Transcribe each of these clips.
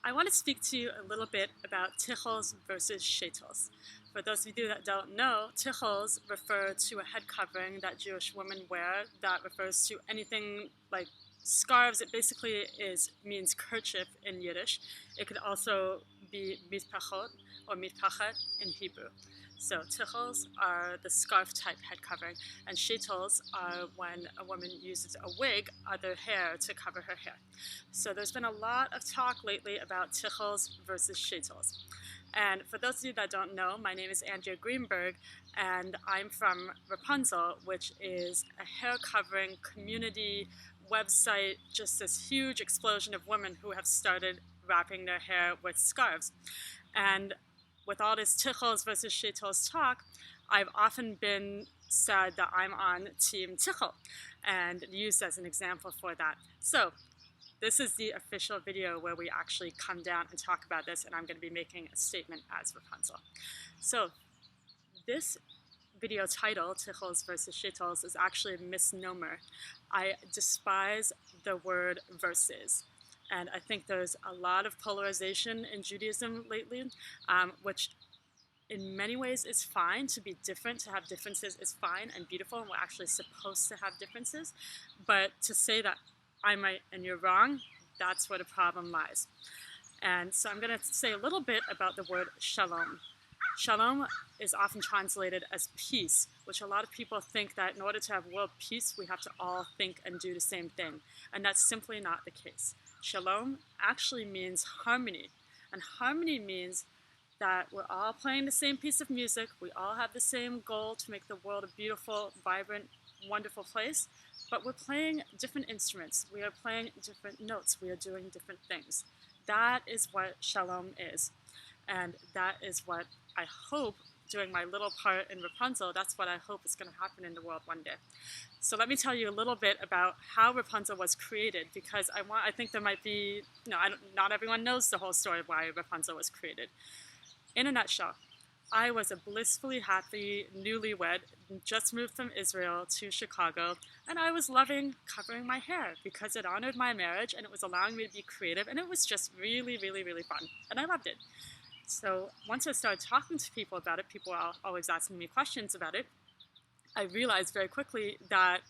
I want to speak to you a little bit about Tichels versus Sheitels. For those of you that don't know, Tichels refer to a head covering that Jewish women wear that refers to anything like scarves. It basically means kerchief in Yiddish. It could also be mitpachot or mitpachet in Hebrew. So tichels are the scarf type head covering, and sheitels are when a woman uses a wig, other hair, to cover her hair. So there's been a lot of talk lately about tichels versus sheitels. And for those of you that don't know, my name is Andrea Grinberg, and I'm from Wrapunzel, which is a hair covering community website, just this huge explosion of women who have started wrapping their hair with scarves. And with all this tichels versus sheitels talk, I've often been said that I'm on Team Tichel and used as an example for that. So this is the official video where we actually come down and talk about this, and I'm going to be making a statement as Wrapunzel. So this video title, Tichels versus Sheitels, is actually a misnomer. I despise the word versus. And I think there's a lot of polarization in Judaism lately, which in many ways is fine. To be different, to have differences is fine and beautiful, and we're actually supposed to have differences. But to say that I'm right and you're wrong, that's where the problem lies. And so I'm going to say a little bit about the word shalom. Shalom is often translated as peace, which a lot of people think that in order to have world peace, we have to all think and do the same thing. And that's simply not the case. Shalom actually means harmony, and harmony means that we're all playing the same piece of music, we all have the same goal to make the world a beautiful, vibrant, wonderful place, but we're playing different instruments, we are playing different notes, we are doing different things. That is what Shalom is, and that is what I hope, doing my little part in Wrapunzel, that's what I hope is going to happen in the world one day. So let me tell you a little bit about how Wrapunzel was created, because I think there might be, not everyone knows the whole story of why Wrapunzel was created. In a nutshell, I was a blissfully happy newlywed, just moved from Israel to Chicago, and I was loving covering my hair because it honored my marriage and it was allowing me to be creative, and it was just really, really, really fun, and I loved it. So once I started talking to people about it, people were always asking me questions about it, I realized very quickly that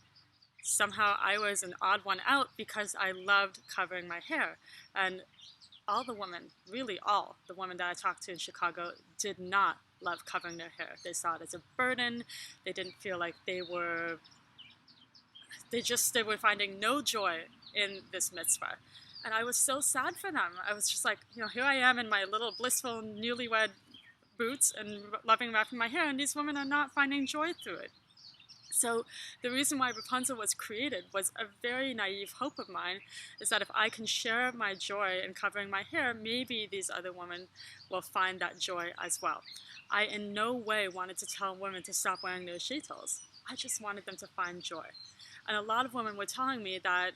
somehow I was an odd one out because I loved covering my hair. And all the women, really all the women that I talked to in Chicago, did not love covering their hair. They saw it as a burden. They didn't feel like they were finding no joy in this mitzvah. And I was so sad for them. I was just like, here I am in my little blissful newlywed boots and loving wrapping my hair, and these women are not finding joy through it. So the reason why Wrapunzel was created was a very naive hope of mine, is that if I can share my joy in covering my hair, maybe these other women will find that joy as well. I in no way wanted to tell women to stop wearing their sheitels. I just wanted them to find joy. And a lot of women were telling me that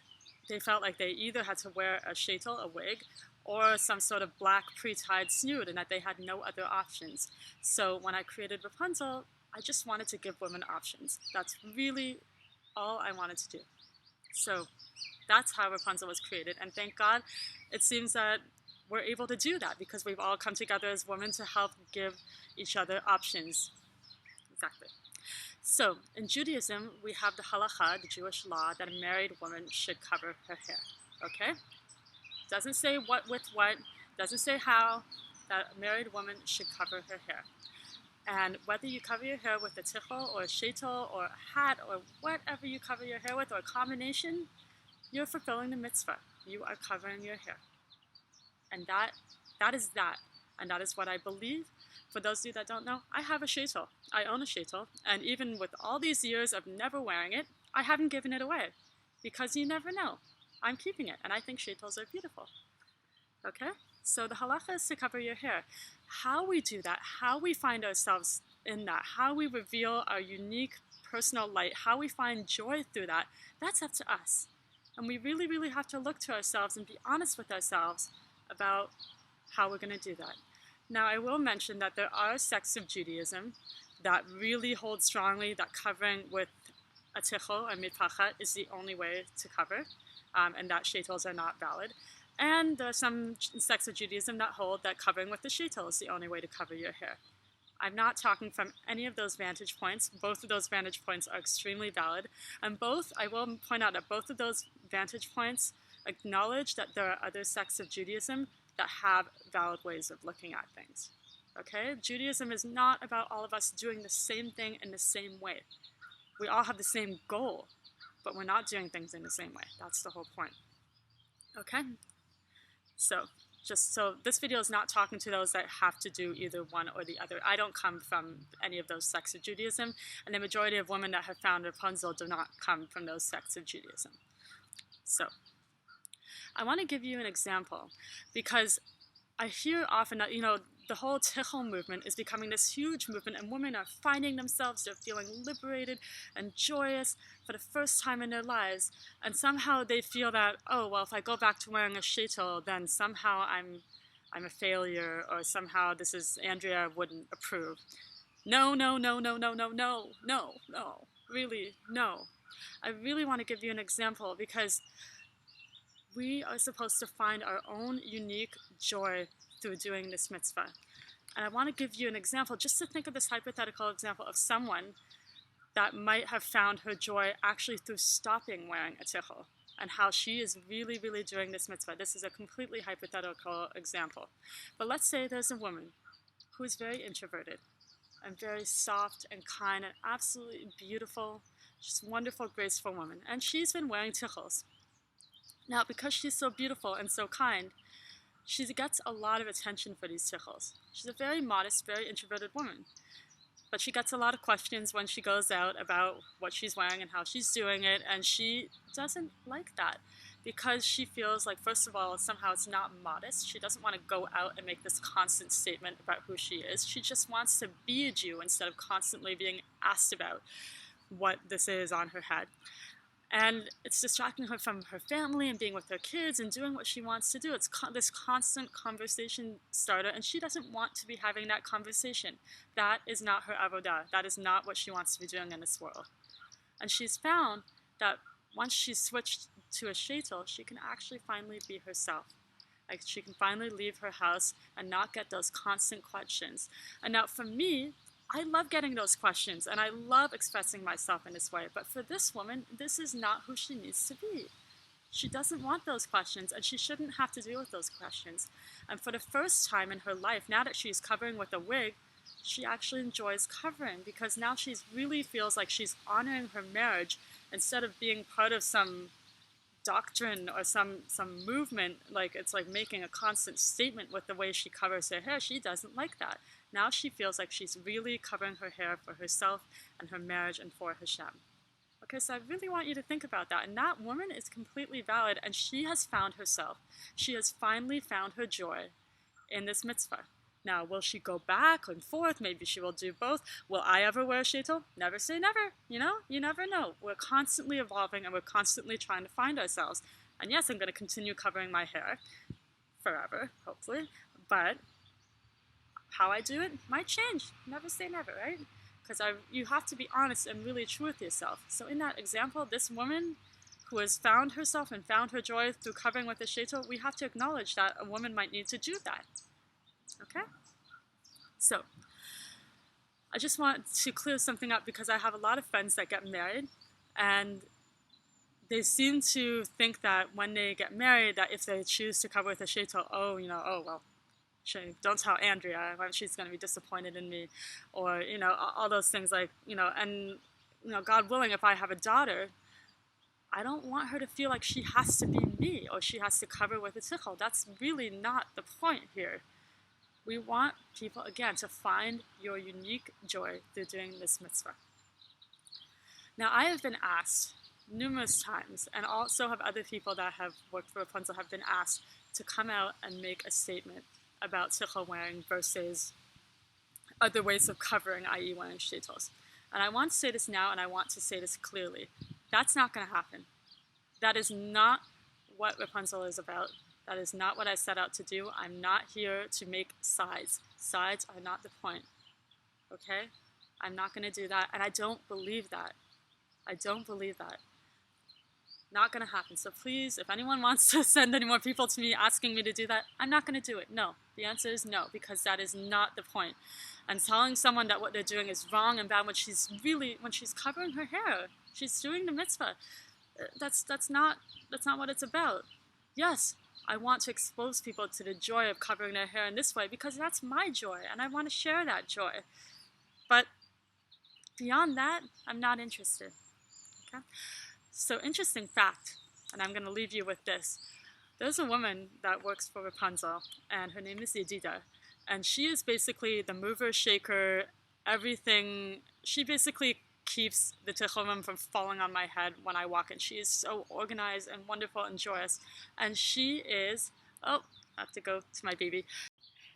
they felt like they either had to wear a sheitel, a wig, or some sort of black pre-tied snood, and that they had no other options. So when I created Wrapunzel, I just wanted to give women options. That's really all I wanted to do. So that's how Wrapunzel was created, and thank God it seems that we're able to do that because we've all come together as women to help give each other options. Exactly. So in Judaism, we have the halakha, the Jewish law, that a married woman should cover her hair. Okay? Doesn't say what with what, doesn't say how, that a married woman should cover her hair. And whether you cover your hair with a tichel or a sheitel or a hat or whatever you cover your hair with, or a combination, you're fulfilling the mitzvah. You are covering your hair. And that is that. And that is what I believe. For those of you that don't know, I have a sheitel. I own a sheitel. And even with all these years of never wearing it, I haven't given it away. Because you never know. I'm keeping it. And I think sheitels are beautiful. Okay? So the halacha is to cover your hair. How we do that, how we find ourselves in that, how we reveal our unique personal light, how we find joy through that, that's up to us. And we really, really have to look to ourselves and be honest with ourselves about how we're going to do that. Now, I will mention that there are sects of Judaism that really hold strongly that covering with a tichel or mitpachet is the only way to cover, and that sheitels are not valid. And there are some sects of Judaism that hold that covering with the Sheitel is the only way to cover your hair. I'm not talking from any of those vantage points. Both of those vantage points are extremely valid. And I will point out that both of those vantage points acknowledge that there are other sects of Judaism that have valid ways of looking at things. Okay? Judaism is not about all of us doing the same thing in the same way. We all have the same goal, but we're not doing things in the same way. That's the whole point. Okay? So this video is not talking to those that have to do either one or the other. I don't come from any of those sects of Judaism, and the majority of women that have found Wrapunzel do not come from those sects of Judaism. So I want to give you an example, because I hear often that, the whole Tichel movement is becoming this huge movement, and women are finding themselves, they're feeling liberated and joyous for the first time in their lives, and somehow they feel that, oh, well, if I go back to wearing a Sheitel, then somehow I'm a failure, or somehow Andrea wouldn't approve. No, really, no. I really want to give you an example, because we are supposed to find our own unique joy through doing this mitzvah. And I want to give you an example, just to think of this hypothetical example of someone that might have found her joy actually through stopping wearing a tichel, and how she is really, really doing this mitzvah. This is a completely hypothetical example. But let's say there's a woman who is very introverted and very soft and kind and absolutely beautiful, just wonderful, graceful woman. And she's been wearing tichels. Now, because she's so beautiful and so kind, she gets a lot of attention for these tichels. She's a very modest, very introverted woman. But she gets a lot of questions when she goes out about what she's wearing and how she's doing it, and she doesn't like that, because she feels like, first of all, somehow it's not modest. She doesn't want to go out and make this constant statement about who she is. She just wants to be a Jew instead of constantly being asked about what this is on her head. And it's distracting her from her family and being with her kids and doing what she wants to do. It's this constant conversation starter, and she doesn't want to be having that conversation. That is not her avodah. That is not what she wants to be doing in this world. And she's found that once she's switched to a Sheitel, she can actually finally be herself. Like, she can finally leave her house and not get those constant questions. And now for me, I love getting those questions, and I love expressing myself in this way. But for this woman, this is not who she needs to be. She doesn't want those questions, and she shouldn't have to deal with those questions. And for the first time in her life, now that she's covering with a wig, she actually enjoys covering, because now she really feels like she's honoring her marriage instead of being part of some doctrine or some movement. Like, it's like making a constant statement with the way she covers her hair. She doesn't like that. Now she feels like she's really covering her hair for herself and her marriage and for Hashem. Okay, so I really want you to think about that. And that woman is completely valid, and she has found herself. She has finally found her joy in this mitzvah. Now, will she go back and forth? Maybe she will do both. Will I ever wear a Sheitel? Never say never. You never know. We're constantly evolving, and we're constantly trying to find ourselves. And yes, I'm going to continue covering my hair forever, hopefully. But how I do it might change. Never say never, right? Because you have to be honest and really true with yourself. So in that example, this woman who has found herself and found her joy through covering with a Sheitel, we have to acknowledge that a woman might need to do that. Okay? So, I just want to clear something up, because I have a lot of friends that get married, and they seem to think that when they get married, that if they choose to cover with a Sheitel, well, don't tell Andrea, she's going to be disappointed in me, or, all those things, like, and, God willing, if I have a daughter, I don't want her to feel like she has to be me, or she has to cover with a tichel. That's really not the point here. We want people, again, to find your unique joy through doing this mitzvah. Now, I have been asked numerous times, and also have other people that have worked for Wrapunzel have been asked to come out and make a statement about tichel wearing versus other ways of covering, i.e. wearing sheitels. And I want to say this now, and I want to say this clearly. That's not going to happen. That is not what Wrapunzel is about. That is not what I set out to do. I'm not here to make sides. Sides are not the point. Okay? I'm not going to do that, and I don't believe that. I don't believe that. Not going to happen. So please, if anyone wants to send any more people to me asking me to do that, I'm not going to do it. No. The answer is no, because that is not the point. And telling someone that what they're doing is wrong and bad when she's covering her hair, she's doing the mitzvah. That's not what it's about. Yes, I want to expose people to the joy of covering their hair in this way because that's my joy and I want to share that joy. But beyond that, I'm not interested. Okay? So interesting fact, and I'm going to leave you with this. There's a woman that works for Wrapunzel, and her name is I Dida, and she is basically the mover, shaker, everything. She basically keeps the Tichel from falling on my head when I walk in. She is so organized and wonderful and joyous, and she is, oh, I have to go to my baby.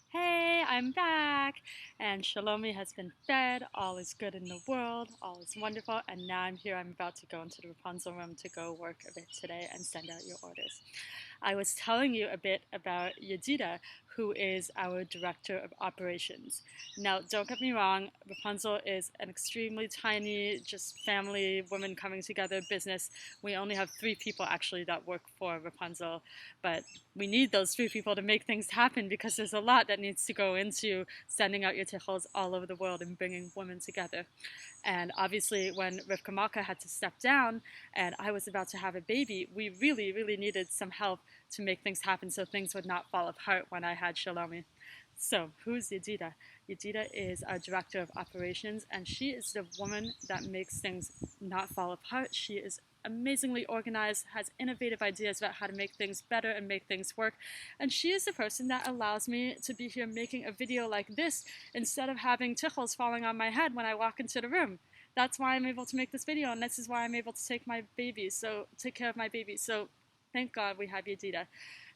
Hey, I'm back, and Shalom has been fed, all is good in the world, all is wonderful, and now I'm here, I'm about to go into the Wrapunzel room to go work a bit today and send out your orders. I was telling you a bit about I Dida, who is our Director of Operations. Now, don't get me wrong, Wrapunzel is an extremely tiny, just family, women coming together business. We only have 3 people actually that work for Wrapunzel, but we need those 3 people to make things happen because there's a lot that needs to go into sending out your tichels all over the world and bringing women together. And obviously when Rivka Malka had to step down and I was about to have a baby, we really, really needed some help to make things happen so things would not fall apart when I had Shalom. So who's I Dida? I Dida is our Director of Operations, and she is the woman that makes things not fall apart. She is amazingly organized, has innovative ideas about how to make things better and make things work, and she is the person that allows me to be here making a video like this instead of having tichels falling on my head when I walk into the room. That's why I'm able to make this video, and this is why I'm able to take care of my baby. So thank God we have I Dida.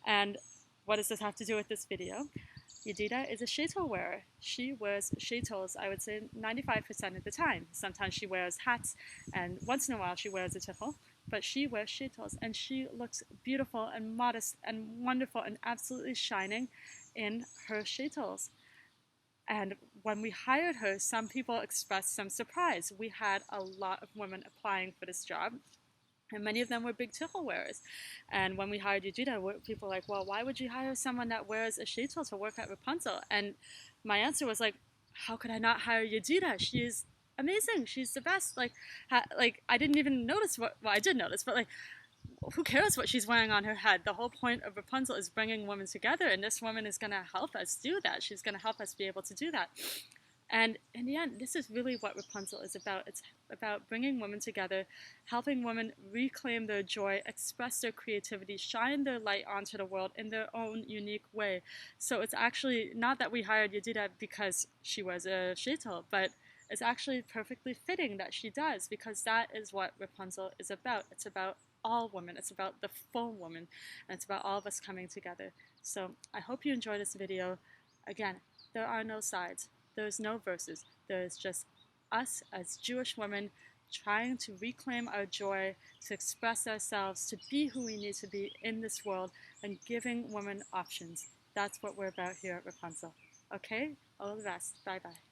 And what does this have to do with this video? I Dida is a Sheitel wearer. She wears Sheitels, I would say 95% of the time. Sometimes she wears hats, and once in a while she wears a tichel, but she wears Sheitels, and she looks beautiful and modest and wonderful and absolutely shining in her Sheitels. And when we hired her, some people expressed some surprise. We had a lot of women applying for this job, and many of them were big tichel wearers. And when we hired I Dida, people were like, well, why would you hire someone that wears a sheitel to work at Wrapunzel? And my answer was like, how could I not hire I Dida? She is amazing. She's the best. Like I didn't even notice well, I did notice, but like, who cares what she's wearing on her head? The whole point of Wrapunzel is bringing women together, and this woman is going to help us do that. She's going to help us be able to do that. And in the end, this is really what Wrapunzel is about. It's about bringing women together, helping women reclaim their joy, express their creativity, shine their light onto the world in their own unique way. So it's actually not that we hired I Dida because she was a sheitel, but it's actually perfectly fitting that she does, because that is what Wrapunzel is about. It's about all women. It's about the full woman, and it's about all of us coming together. So I hope you enjoy this video. Again, there are no sides. There's no verses. There's just us as Jewish women trying to reclaim our joy, to express ourselves, to be who we need to be in this world, and giving women options. That's what we're about here at Wrapunzel. Okay? All the best. Bye-bye.